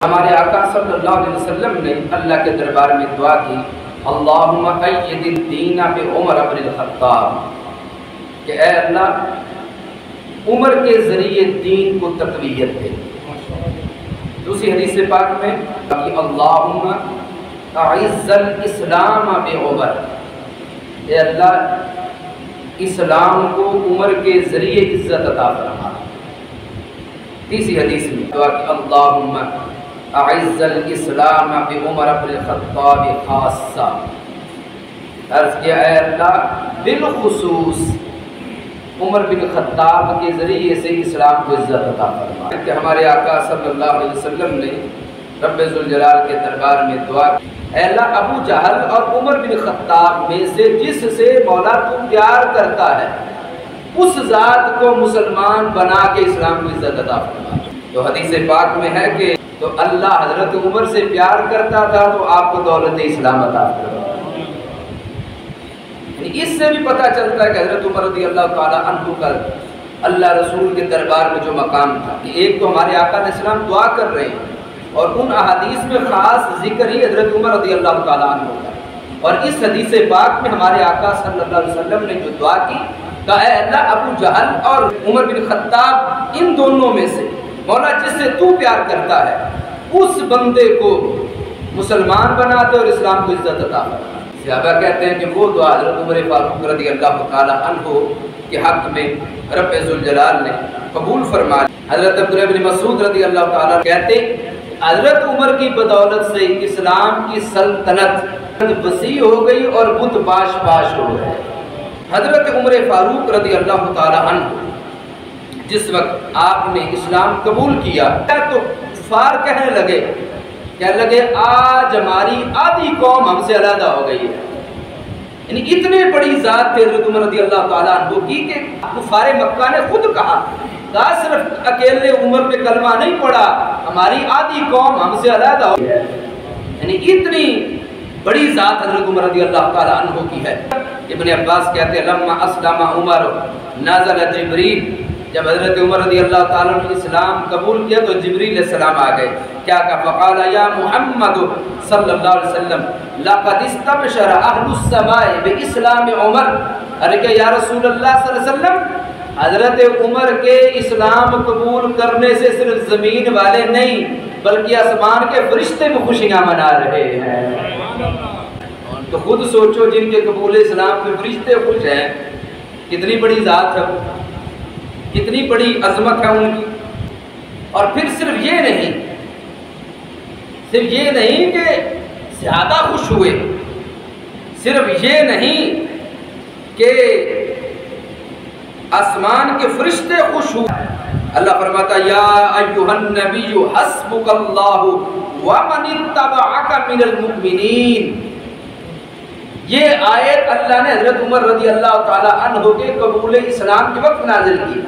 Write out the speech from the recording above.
ہمارے آقا صلی اللہ علیہ وسلم نے اللہ کے دربار میں دعا کی، اللہم ایّد الدین بعمر بن الخطاب، کہ اے اللہ عمر کے ذریعے دین کو تقویت دے۔ دوسری حدیث پاک میں کہ اللہم اعز الاسلام بعمر، اے اللہ اسلام کو عمر کے ذریعے عزت عطا فرما۔ تیسری حدیث میں دعا کہ اللہم اعز الاسلام بعمر بن الخطاب خاصہ، عرض کیا اے اللہ بالخصوص عمر بن خطاب کے ذریعے سے اسلام کو عزت عطا فرما۔ کہ ہمارے آقا صلی اللہ علیہ وسلم نے رب ذوالجلال کے دربار میں دعا کی، اے اللہ ابو جہل اور عمر بن خطاب میں سے جس سے مولا تو پیار کرتا ہے اس ذات کو مسلمان بنا کے اسلام کو عزت عطا فرما۔ تو حدیث پاک میں ہے کہ تو اللہ حضرت عمر سے پیار کرتا تھا تو آپ کو دولت اسلام عطا فرما۔ اس سے بھی پتہ چلتا ہے کہ حضرت عمر رضی اللہ تعالی عنہ کا اللہ رسول کے دربار میں جو مقام تھا، کہ ایک تو ہمارے آقا علیہ السلام دعا کر رہے ہیں اور ان احادیث میں خاص ذکر ہی حضرت عمر رضی اللہ تعالیٰ عنہ کا، اور اس حدیث پاک میں ہمارے آقا صلی اللہ علیہ وسلم نے جو دعا کی کہ اے اللہ ابو جہل اور عمر بن خطاب ان دونوں میں سے مولا جس سے تو پیار کرتا ہے اس بندے کو مسلمان بنا دے اور اسلام کو عزت عطا فرما۔ صحابہ کہتے ہیں کہ وہ دعا حضرت عمر فاروق رضی اللہ تعالیٰ عنہ کے حق میں رب ذوالجلال نے قبول فرما۔ حضرت عبداللہ بن مسعود رضی اللہ تعالیٰ کہتے حضرت عمر کی بدولت سے اسلام کی سلطنت وسیع ہو گئی اور بت باش باش ہو گئے۔ حضرت عمر فاروق رضی اللہ تعالی عنہ جس وقت آپ نے اسلام قبول کیا تو کفار کہنے لگے آج ہماری آدھی قوم ہم سے علیحدہ ہو گئی ہے۔ یعنی اتنے بڑی ذات تھے حضرت عمر رضی اللہ تعالی عنہ کی کہ کفار مکہ نے خود کہا صرف اکیلے عمر پہ کلمہ نہیں پڑا، ہماری آدھی قوم ہم سے علیحدہ ہو گئی ہے۔ یعنی اتنی بڑی ذات حضرت عمر رضی اللہ تعالی عنہ کی ہے۔ ابن عباس کہتے ہیں لما اسلم عمر نزل جبریل، جب حضرت عمر رضی اللہ تعالیٰ نے اسلام قبول کیا تو جبریل علیہ السلام آ گئے، کیا کہا فقال یا محمد صلی اللہ علیہ وسلم لقد استبشر اہل السماء باسلام عمر، ارے کہ یا رسول اللہ صلی اللہ علیہ وسلم حضرت عمر کے اسلام قبول کرنے سے صرف زمین والے نہیں بلکہ آسمان کے فرشتے بھی خوشیاں منا رہے ہیں۔ تو خود سوچو جن کے قبول اسلام پہ فرشتے خوش ہیں، کتنی بڑی ذات ہے، کتنی بڑی عظمت ہے ان کی۔ اور پھر صرف یہ نہیں کہ زیادہ خوش ہوئے، صرف یہ نہیں کہ آسمان کے فرشتے خوش ہوئے، اللہ فرماتا یا ایھا النبی حسبک اللہ ومن اتبعک من المؤمنین۔ یہ آیت اللہ نے حضرت عمر رضی اللہ تعالی عنہ کے قبول اسلام کے وقت نازل کی۔